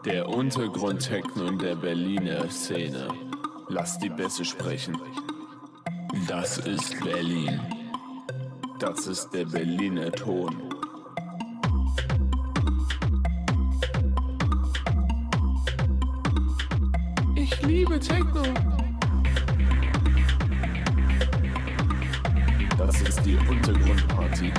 Der Untergrund-Techno in der Berliner Szene. Lass die Bässe sprechen. Das ist Berlin. Das ist der Berliner Ton. Ich liebe Techno. Das ist die Untergrundparty.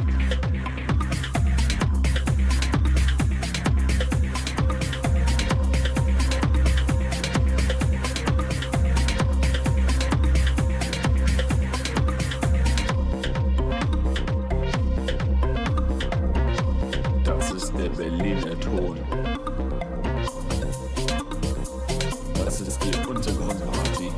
Berliner Ton. Das ist die Untergrundparty.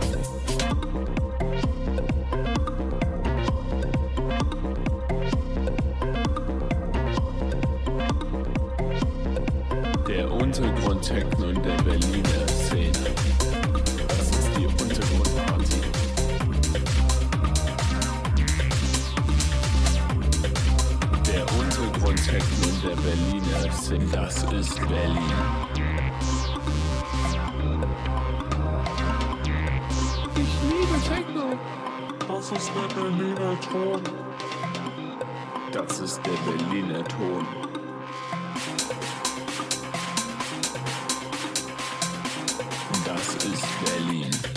Der Untergrund-Techno in der Berliner Szene. Das ist die Untergrundparty. Der Untergrund-Techno in der Berliner Szene. Das ist Berlin. Ich liebe Techno. Das ist der Berliner Ton. Das ist der Berliner Ton. Das ist Berlin.